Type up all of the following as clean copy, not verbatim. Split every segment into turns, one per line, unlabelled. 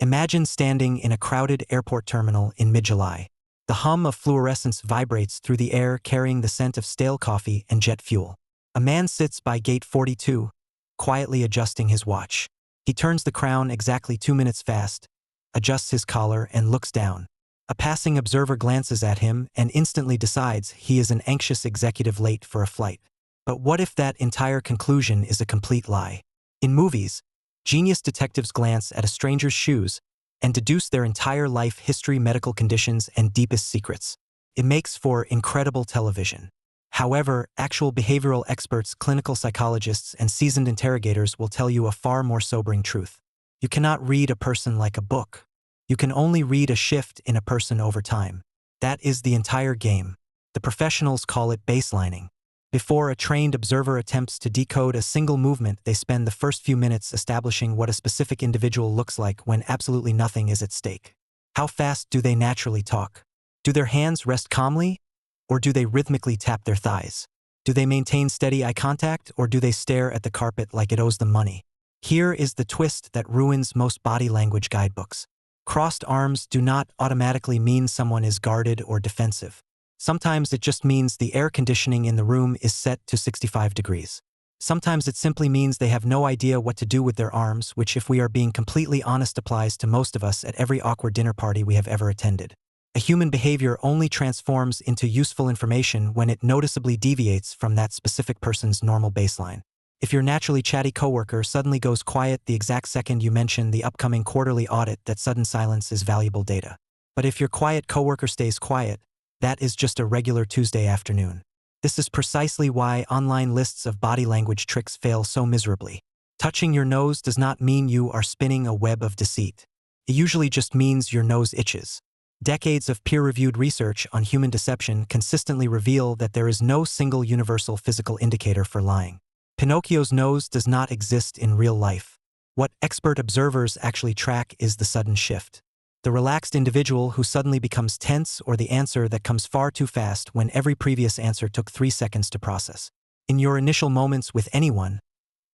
Imagine standing in a crowded airport terminal in mid-July. The hum of fluorescence vibrates through the air, carrying the scent of stale coffee and jet fuel. A man sits by gate 42, quietly adjusting his watch. He turns the crown exactly 2 minutes fast, adjusts his collar, and looks down. A passing observer glances at him and instantly decides he is an anxious executive late for a flight. But what if that entire conclusion is a complete lie? In movies, genius detectives glance at a stranger's shoes and deduce their entire life history, medical conditions, and deepest secrets. It makes for incredible television. However, actual behavioral experts, clinical psychologists, and seasoned interrogators will tell you a far more sobering truth. You cannot read a person like a book. You can only read a shift in a person over time. That is the entire game. The professionals call it baselining. Before a trained observer attempts to decode a single movement, they spend the first few minutes establishing what a specific individual looks like when absolutely nothing is at stake. How fast do they naturally talk? Do their hands rest calmly? Or do they rhythmically tap their thighs? Do they maintain steady eye contact, or do they stare at the carpet like it owes them money? Here is the twist that ruins most body language guidebooks. Crossed arms do not automatically mean someone is guarded or defensive. Sometimes it just means the air conditioning in the room is set to 65 degrees. Sometimes it simply means they have no idea what to do with their arms, which, if we are being completely honest, applies to most of us at every awkward dinner party we have ever attended. A human behavior only transforms into useful information when it noticeably deviates from that specific person's normal baseline. If your naturally chatty coworker suddenly goes quiet the exact second you mention the upcoming quarterly audit, that sudden silence is valuable data. But if your quiet coworker stays quiet, that is just a regular Tuesday afternoon. This is precisely why online lists of body language tricks fail so miserably. Touching your nose does not mean you are spinning a web of deceit. It usually just means your nose itches. Decades of peer-reviewed research on human deception consistently reveal that there is no single universal physical indicator for lying. Pinocchio's nose does not exist in real life. What expert observers actually track is the sudden shift. The relaxed individual who suddenly becomes tense, or the answer that comes far too fast when every previous answer took 3 seconds to process. In your initial moments with anyone,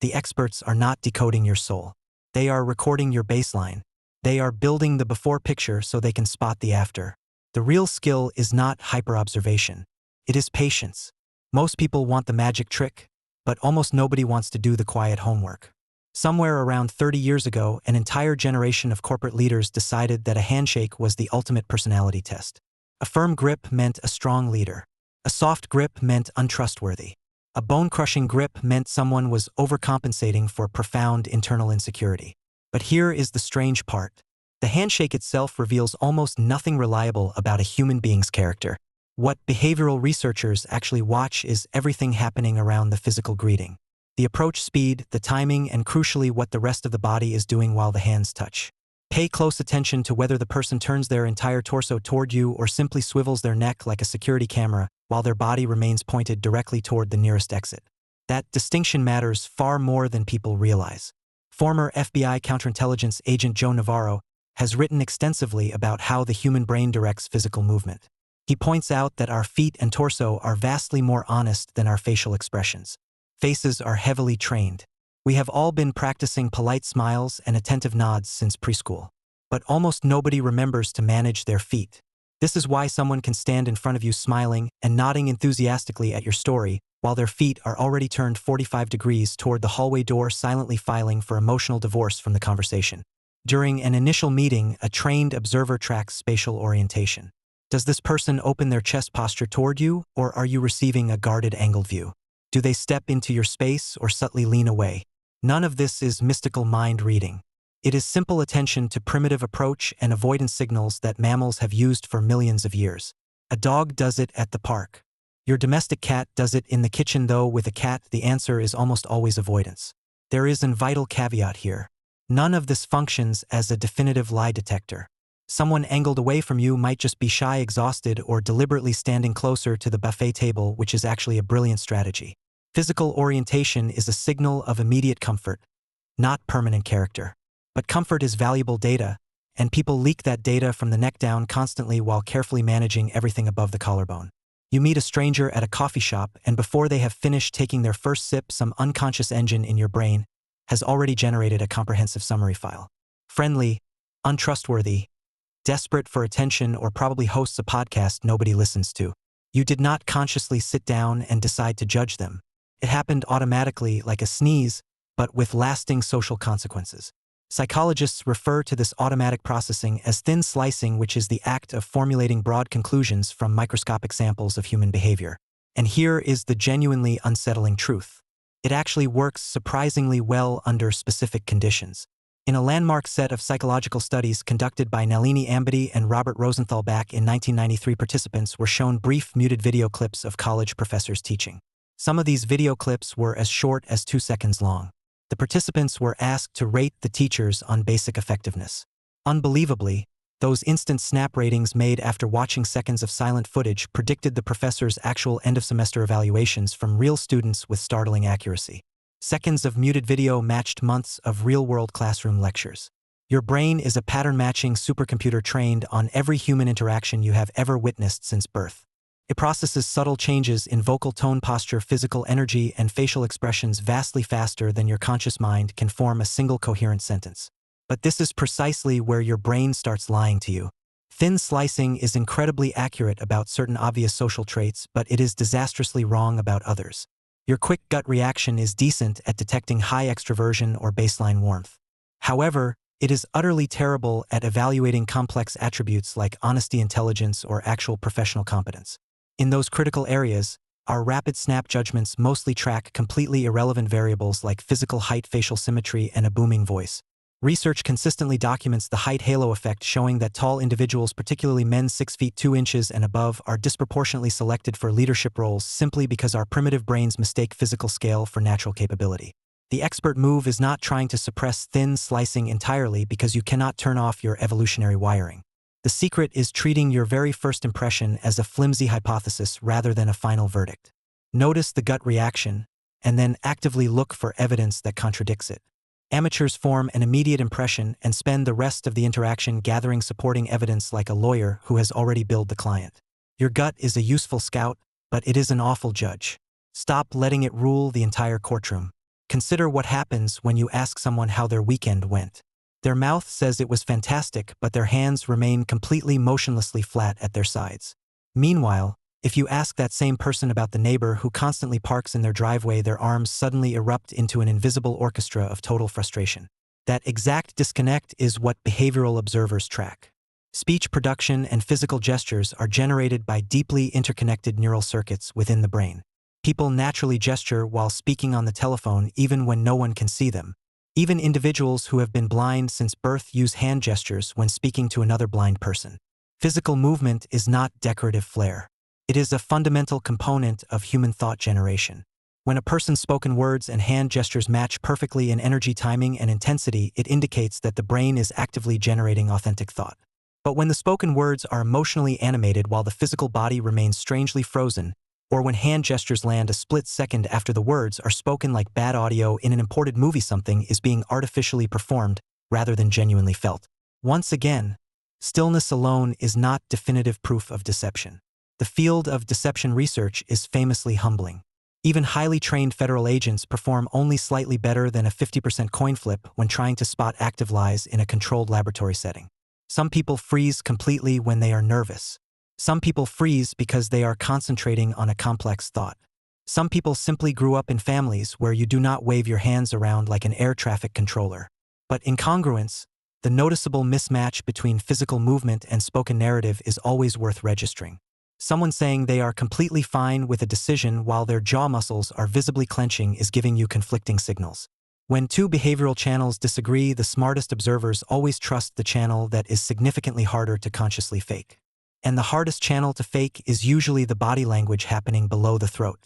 the experts are not decoding your soul. They are recording your baseline. They are building the before picture so they can spot the after. The real skill is not hyper-observation. It is patience. Most people want the magic trick, but almost nobody wants to do the quiet homework. Somewhere around 30 years ago, an entire generation of corporate leaders decided that a handshake was the ultimate personality test. A firm grip meant a strong leader. A soft grip meant untrustworthy. A bone-crushing grip meant someone was overcompensating for profound internal insecurity. But here is the strange part. The handshake itself reveals almost nothing reliable about a human being's character. What behavioral researchers actually watch is everything happening around the physical greeting. The approach speed, the timing, and crucially what the rest of the body is doing while the hands touch. Pay close attention to whether the person turns their entire torso toward you or simply swivels their neck like a security camera while their body remains pointed directly toward the nearest exit. That distinction matters far more than people realize. Former FBI counterintelligence agent Joe Navarro has written extensively about how the human brain directs physical movement. He points out that our feet and torso are vastly more honest than our facial expressions. Faces are heavily trained. We have all been practicing polite smiles and attentive nods since preschool. But almost nobody remembers to manage their feet. This is why someone can stand in front of you smiling and nodding enthusiastically at your story, while their feet are already turned 45 degrees toward the hallway door, silently filing for emotional divorce from the conversation. During an initial meeting, a trained observer tracks spatial orientation. Does this person open their chest posture toward you, or are you receiving a guarded angled view? Do they step into your space or subtly lean away? None of this is mystical mind reading. It is simple attention to primitive approach and avoidance signals that mammals have used for millions of years. A dog does it at the park. Your domestic cat does it in the kitchen, though with a cat the answer is almost always avoidance. There is a vital caveat here. None of this functions as a definitive lie detector. Someone angled away from you might just be shy, exhausted, or deliberately standing closer to the buffet table, which is actually a brilliant strategy. Physical orientation is a signal of immediate comfort, not permanent character. But comfort is valuable data, and people leak that data from the neck down constantly while carefully managing everything above the collarbone. You meet a stranger at a coffee shop, and before they have finished taking their first sip, some unconscious engine in your brain has already generated a comprehensive summary file. Friendly, untrustworthy, desperate for attention, or probably hosts a podcast nobody listens to. You did not consciously sit down and decide to judge them. It happened automatically, like a sneeze, but with lasting social consequences. Psychologists refer to this automatic processing as thin slicing, which is the act of formulating broad conclusions from microscopic samples of human behavior. And here is the genuinely unsettling truth. It actually works surprisingly well under specific conditions. In a landmark set of psychological studies conducted by Nalini Ambady and Robert Rosenthal back in 1993, participants were shown brief muted video clips of college professors teaching. Some of these video clips were as short as 2 seconds long. The participants were asked to rate the teachers on basic effectiveness. Unbelievably, those instant snap ratings made after watching seconds of silent footage predicted the professor's actual end-of-semester evaluations from real students with startling accuracy. Seconds of muted video matched months of real-world classroom lectures. Your brain is a pattern-matching supercomputer trained on every human interaction you have ever witnessed since birth. It processes subtle changes in vocal tone, posture, physical energy, and facial expressions vastly faster than your conscious mind can form a single coherent sentence. But this is precisely where your brain starts lying to you. Thin slicing is incredibly accurate about certain obvious social traits, but it is disastrously wrong about others. Your quick gut reaction is decent at detecting high extroversion or baseline warmth. However, it is utterly terrible at evaluating complex attributes like honesty, intelligence, or actual professional competence. In those critical areas, our rapid snap judgments mostly track completely irrelevant variables like physical height, facial symmetry, and a booming voice. Research consistently documents the height halo effect, showing that tall individuals, particularly men 6 feet 2 inches and above, are disproportionately selected for leadership roles simply because our primitive brains mistake physical scale for natural capability. The expert move is not trying to suppress thin slicing entirely because you cannot turn off your evolutionary wiring. The secret is treating your very first impression as a flimsy hypothesis rather than a final verdict. Notice the gut reaction, and then actively look for evidence that contradicts it. Amateurs form an immediate impression and spend the rest of the interaction gathering supporting evidence like a lawyer who has already billed the client. Your gut is a useful scout, but it is an awful judge. Stop letting it rule the entire courtroom. Consider what happens when you ask someone how their weekend went. Their mouth says it was fantastic, but their hands remain completely motionlessly flat at their sides. Meanwhile, if you ask that same person about the neighbor who constantly parks in their driveway, their arms suddenly erupt into an invisible orchestra of total frustration. That exact disconnect is what behavioral observers track. Speech production and physical gestures are generated by deeply interconnected neural circuits within the brain. People naturally gesture while speaking on the telephone even when no one can see them. Even individuals who have been blind since birth use hand gestures when speaking to another blind person. Physical movement is not decorative flair. It is a fundamental component of human thought generation. When a person's spoken words and hand gestures match perfectly in energy, timing, and intensity, it indicates that the brain is actively generating authentic thought. But when the spoken words are emotionally animated while the physical body remains strangely frozen, or when hand gestures land a split second after the words are spoken like bad audio in an imported movie, something is being artificially performed rather than genuinely felt. Once again, stillness alone is not definitive proof of deception. The field of deception research is famously humbling. Even highly trained federal agents perform only slightly better than a 50% coin flip when trying to spot active lies in a controlled laboratory setting. Some people freeze completely when they are nervous. Some people freeze because they are concentrating on a complex thought. Some people simply grew up in families where you do not wave your hands around like an air traffic controller. But incongruence, the noticeable mismatch between physical movement and spoken narrative, is always worth registering. Someone saying they are completely fine with a decision while their jaw muscles are visibly clenching is giving you conflicting signals. When two behavioral channels disagree, the smartest observers always trust the channel that is significantly harder to consciously fake. And the hardest channel to fake is usually the body language happening below the throat.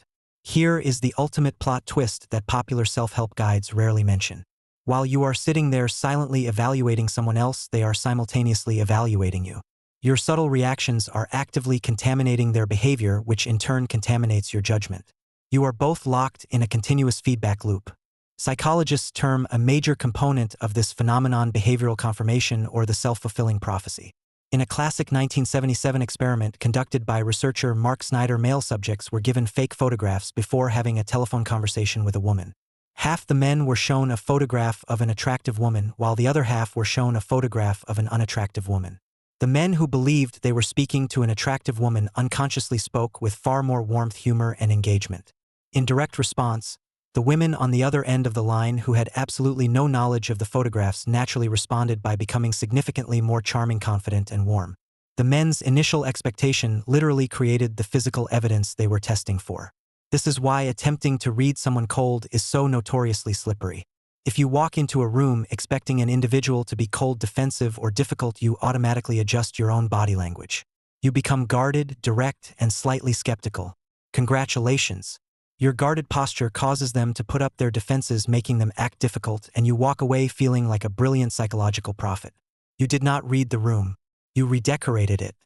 Here is the ultimate plot twist that popular self-help guides rarely mention. While you are sitting there silently evaluating someone else, they are simultaneously evaluating you. Your subtle reactions are actively contaminating their behavior, which in turn contaminates your judgment. You are both locked in a continuous feedback loop. Psychologists term a major component of this phenomenon behavioral confirmation, or the self-fulfilling prophecy. In a classic 1977 experiment conducted by researcher Mark Snyder, male subjects were given fake photographs before having a telephone conversation with a woman. Half the men were shown a photograph of an attractive woman, while the other half were shown a photograph of an unattractive woman. The men who believed they were speaking to an attractive woman unconsciously spoke with far more warmth, humor, and engagement. In direct response, the women on the other end of the line who had absolutely no knowledge of the photographs naturally responded by becoming significantly more charming, confident, and warm. The men's initial expectation literally created the physical evidence they were testing for. This is why attempting to read someone cold is so notoriously slippery. If you walk into a room expecting an individual to be cold, defensive, or difficult, you automatically adjust your own body language. You become guarded, direct, and slightly skeptical. Congratulations. Your guarded posture causes them to put up their defenses, making them act difficult, and you walk away feeling like a brilliant psychological prophet. You did not read the room. You redecorated it.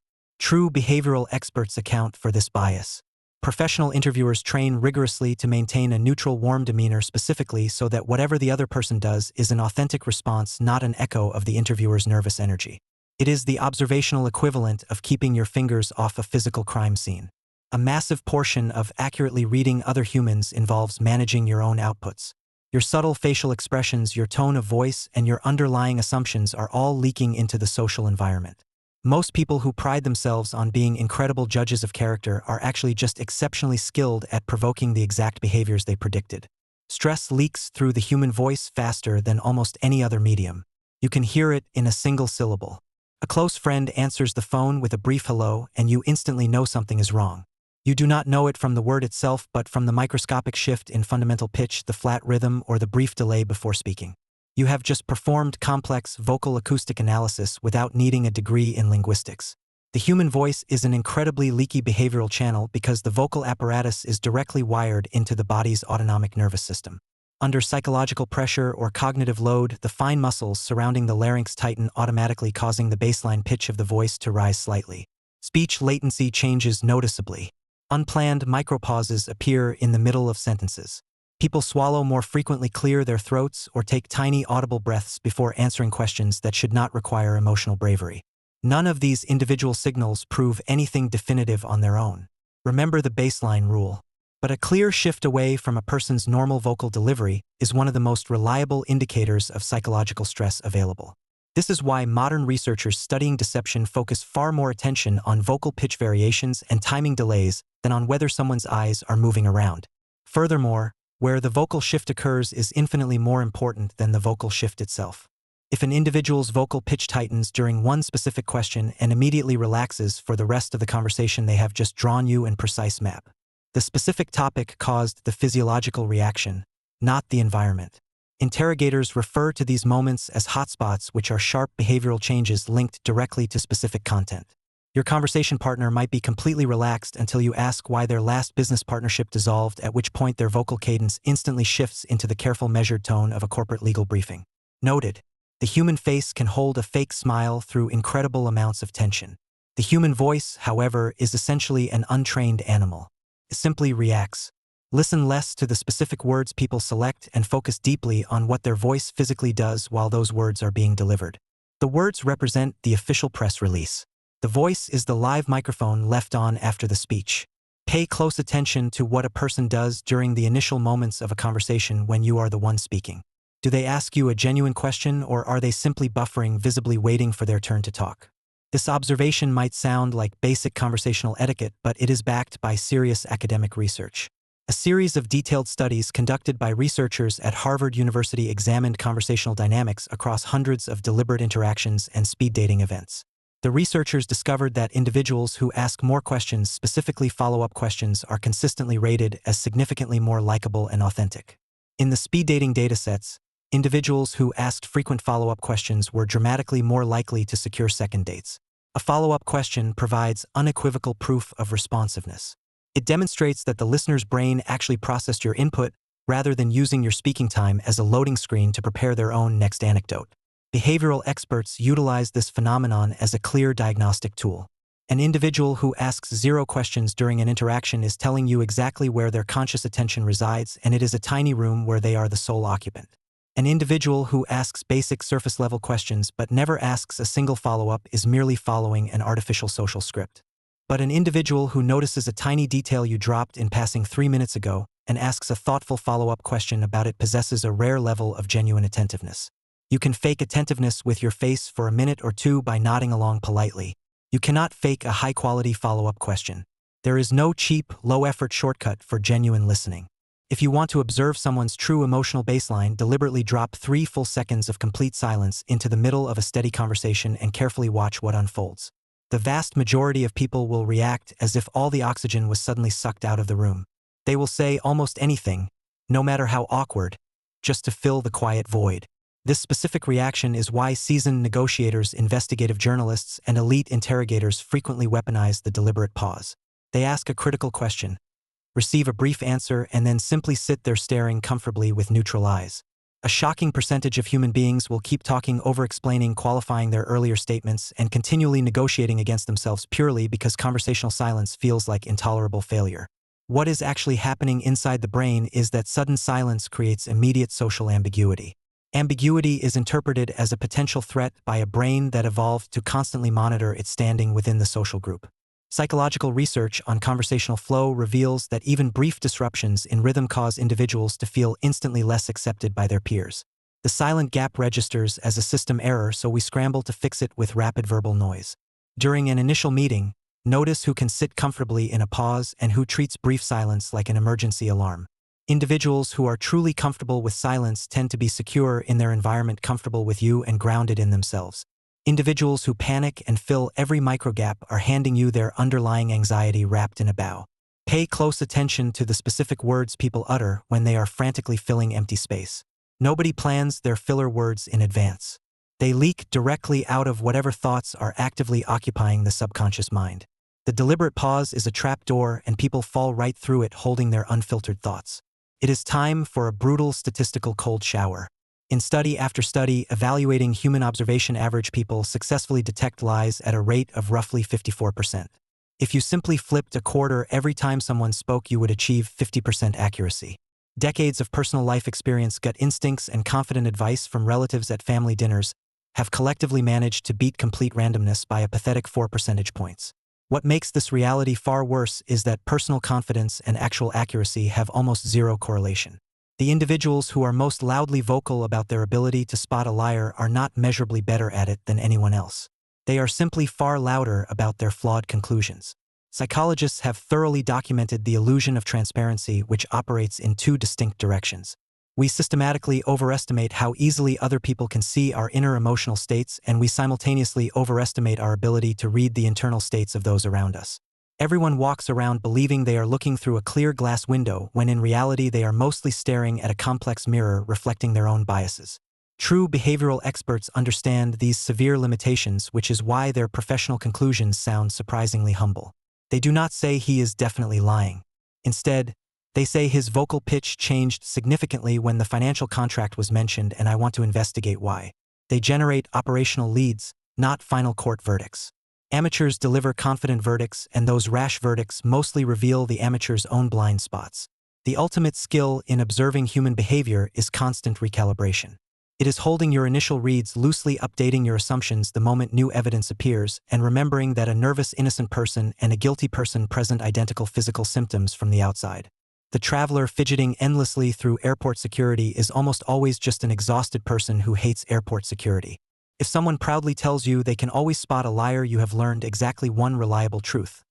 True behavioral experts account for this bias. Professional interviewers train rigorously to maintain a neutral, warm demeanor, specifically so that whatever the other person does is an authentic response, not an echo of the interviewer's nervous energy. It is the observational equivalent of keeping your fingers off a physical crime scene. A massive portion of accurately reading other humans involves managing your own outputs. Your subtle facial expressions, your tone of voice, and your underlying assumptions are all leaking into the social environment. Most people who pride themselves on being incredible judges of character are actually just exceptionally skilled at provoking the exact behaviors they predicted. Stress leaks through the human voice faster than almost any other medium. You can hear it in a single syllable. A close friend answers the phone with a brief hello, and you instantly know something is wrong. You do not know it from the word itself, but from the microscopic shift in fundamental pitch, the flat rhythm, or the brief delay before speaking. You have just performed complex vocal acoustic analysis without needing a degree in linguistics. The human voice is an incredibly leaky behavioral channel because the vocal apparatus is directly wired into the body's autonomic nervous system. Under psychological pressure or cognitive load, the fine muscles surrounding the larynx tighten, automatically causing the baseline pitch of the voice to rise slightly. Speech latency changes noticeably. Unplanned micropauses appear in the middle of sentences. People swallow more frequently, clear their throats, or take tiny audible breaths before answering questions that should not require emotional bravery. None of these individual signals prove anything definitive on their own. Remember the baseline rule. But a clear shift away from a person's normal vocal delivery is one of the most reliable indicators of psychological stress available. This is why modern researchers studying deception focus far more attention on vocal pitch variations and timing delays than on whether someone's eyes are moving around. Furthermore, where the vocal shift occurs is infinitely more important than the vocal shift itself. If an individual's vocal pitch tightens during one specific question and immediately relaxes for the rest of the conversation, they have just drawn you an precise map. The specific topic caused the physiological reaction, not the environment. Interrogators refer to these moments as hotspots, which are sharp behavioral changes linked directly to specific content. Your conversation partner might be completely relaxed until you ask why their last business partnership dissolved, at which point their vocal cadence instantly shifts into the careful, measured tone of a corporate legal briefing. Noted. The human face can hold a fake smile through incredible amounts of tension. The human voice, however, is essentially an untrained animal. It simply reacts. Listen less to the specific words people select and focus deeply on what their voice physically does while those words are being delivered. The words represent the official press release. The voice is the live microphone left on after the speech. Pay close attention to what a person does during the initial moments of a conversation when you are the one speaking. Do they ask you a genuine question, or are they simply buffering, visibly waiting for their turn to talk? This observation might sound like basic conversational etiquette, but it is backed by serious academic research. A series of detailed studies conducted by researchers at Harvard University examined conversational dynamics across hundreds of deliberate interactions and speed dating events. The researchers discovered that individuals who ask more questions, specifically follow-up questions, are consistently rated as significantly more likable and authentic. In the speed dating datasets, individuals who asked frequent follow-up questions were dramatically more likely to secure second dates. A follow-up question provides unequivocal proof of responsiveness. It demonstrates that the listener's brain actually processed your input rather than using your speaking time as a loading screen to prepare their own next anecdote. Behavioral experts utilize this phenomenon as a clear diagnostic tool. An individual who asks 0 questions during an interaction is telling you exactly where their conscious attention resides, and it is a tiny room where they are the sole occupant. An individual who asks basic surface-level questions but never asks a single follow-up is merely following an artificial social script. But an individual who notices a tiny detail you dropped in passing 3 minutes ago and asks a thoughtful follow-up question about it possesses a rare level of genuine attentiveness. You can fake attentiveness with your face for a minute or two by nodding along politely. You cannot fake a high-quality follow-up question. There is no cheap, low-effort shortcut for genuine listening. If you want to observe someone's true emotional baseline, deliberately drop 3 full seconds of complete silence into the middle of a steady conversation and carefully watch what unfolds. The vast majority of people will react as if all the oxygen was suddenly sucked out of the room. They will say almost anything, no matter how awkward, just to fill the quiet void. This specific reaction is why seasoned negotiators, investigative journalists, and elite interrogators frequently weaponize the deliberate pause. They ask a critical question, receive a brief answer, and then simply sit there staring comfortably with neutral eyes. A shocking percentage of human beings will keep talking, over-explaining, qualifying their earlier statements, and continually negotiating against themselves purely because conversational silence feels like intolerable failure. What is actually happening inside the brain is that sudden silence creates immediate social ambiguity. Ambiguity is interpreted as a potential threat by a brain that evolved to constantly monitor its standing within the social group. Psychological research on conversational flow reveals that even brief disruptions in rhythm cause individuals to feel instantly less accepted by their peers. The silent gap registers as a system error, so we scramble to fix it with rapid verbal noise. During an initial meeting, notice who can sit comfortably in a pause and who treats brief silence like an emergency alarm. Individuals who are truly comfortable with silence tend to be secure in their environment, comfortable with you, and grounded in themselves. Individuals who panic and fill every microgap are handing you their underlying anxiety wrapped in a bow. Pay close attention to the specific words people utter when they are frantically filling empty space. Nobody plans their filler words in advance. They leak directly out of whatever thoughts are actively occupying the subconscious mind. The deliberate pause is a trap door, and people fall right through it holding their unfiltered thoughts. It is time for a brutal statistical cold shower. In study after study evaluating human observation, average people successfully detect lies at a rate of roughly 54%. If you simply flipped a quarter every time someone spoke, you would achieve 50% accuracy. Decades of personal life experience, gut instincts, and confident advice from relatives at family dinners have collectively managed to beat complete randomness by a pathetic 4 percentage points. What makes this reality far worse is that personal confidence and actual accuracy have almost zero correlation. The individuals who are most loudly vocal about their ability to spot a liar are not measurably better at it than anyone else. They are simply far louder about their flawed conclusions. Psychologists have thoroughly documented the illusion of transparency, which operates in 2 distinct directions. We systematically overestimate how easily other people can see our inner emotional states, and we simultaneously overestimate our ability to read the internal states of those around us. Everyone walks around believing they are looking through a clear glass window, when in reality they are mostly staring at a complex mirror reflecting their own biases. True behavioral experts understand these severe limitations, which is why their professional conclusions sound surprisingly humble. They do not say he is definitely lying. Instead, they say his vocal pitch changed significantly when the financial contract was mentioned, and I want to investigate why. They generate operational leads, not final court verdicts. Amateurs deliver confident verdicts, and those rash verdicts mostly reveal the amateur's own blind spots. The ultimate skill in observing human behavior is constant recalibration. It is holding your initial reads loosely, updating your assumptions the moment new evidence appears, and remembering that a nervous innocent person and a guilty person present identical physical symptoms from the outside. The traveler fidgeting endlessly through airport security is almost always just an exhausted person who hates airport security. If someone proudly tells you they can always spot a liar, you have learned exactly one reliable truth.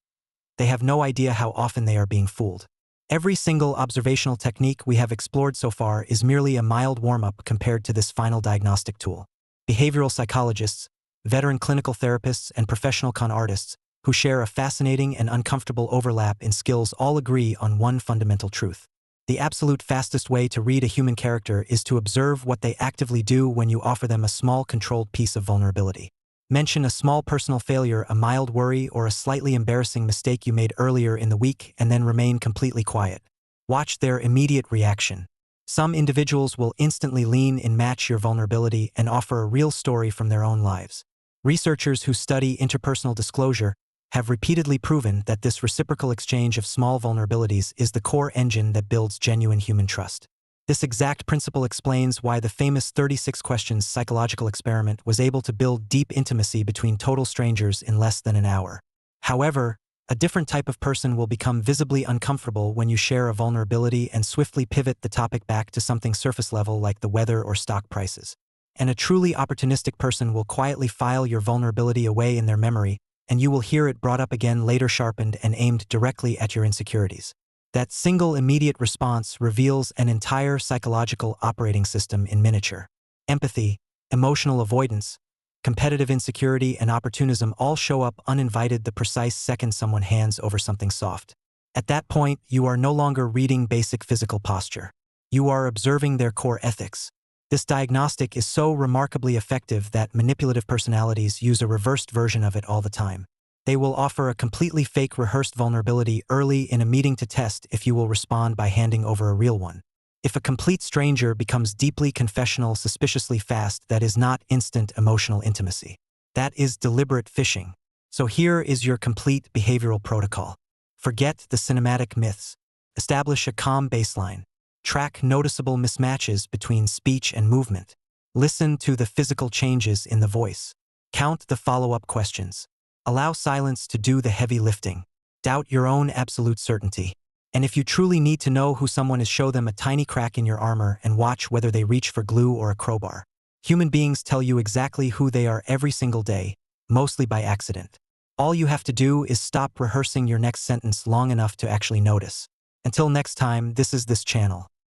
They have no idea how often they are being fooled. Every single observational technique we have explored so far is merely a mild warm-up compared to this final diagnostic tool. Behavioral psychologists, veteran clinical therapists, and professional con artists, who share a fascinating and uncomfortable overlap in skills, all agree on one fundamental truth. The absolute fastest way to read a human character is to observe what they actively do when you offer them a small, controlled piece of vulnerability. Mention a small personal failure, a mild worry, or a slightly embarrassing mistake you made earlier in the week, and then remain completely quiet. Watch their immediate reaction. Some individuals will instantly lean in, match your vulnerability, and offer a real story from their own lives. Researchers who study interpersonal disclosure have repeatedly proven that this reciprocal exchange of small vulnerabilities is the core engine that builds genuine human trust. This exact principle explains why the famous 36 questions psychological experiment was able to build deep intimacy between total strangers in less than an hour. However, A different type of person will become visibly uncomfortable when you share a vulnerability and swiftly pivot the topic back to something surface level like the weather or stock prices. And a truly opportunistic person will quietly file your vulnerability away in their memory, and you will hear it brought up again later, sharpened and aimed directly at your insecurities. That single immediate response reveals an entire psychological operating system in miniature. Empathy, emotional avoidance, competitive insecurity, and opportunism all show up uninvited the precise second someone hands over something soft. At that point, you are no longer reading basic physical posture. You are observing their core ethics. This diagnostic is so remarkably effective that manipulative personalities use a reversed version of it all the time. They will offer a completely fake rehearsed vulnerability early in a meeting to test if you will respond by handing over a real one. If a complete stranger becomes deeply confessional suspiciously fast, that is not instant emotional intimacy. That is deliberate phishing. So here is your complete behavioral protocol. Forget the cinematic myths. Establish a calm baseline. Track noticeable mismatches between speech and movement. Listen to the physical changes in the voice. Count the follow-up questions. Allow silence to do the heavy lifting. Doubt your own absolute certainty. And if you truly need to know who someone is, show them a tiny crack in your armor and watch whether they reach for glue or a crowbar. Human beings tell you exactly who they are every single day, mostly by accident. All you have to do is stop rehearsing your next sentence long enough to actually notice. Until next time, this is this channel.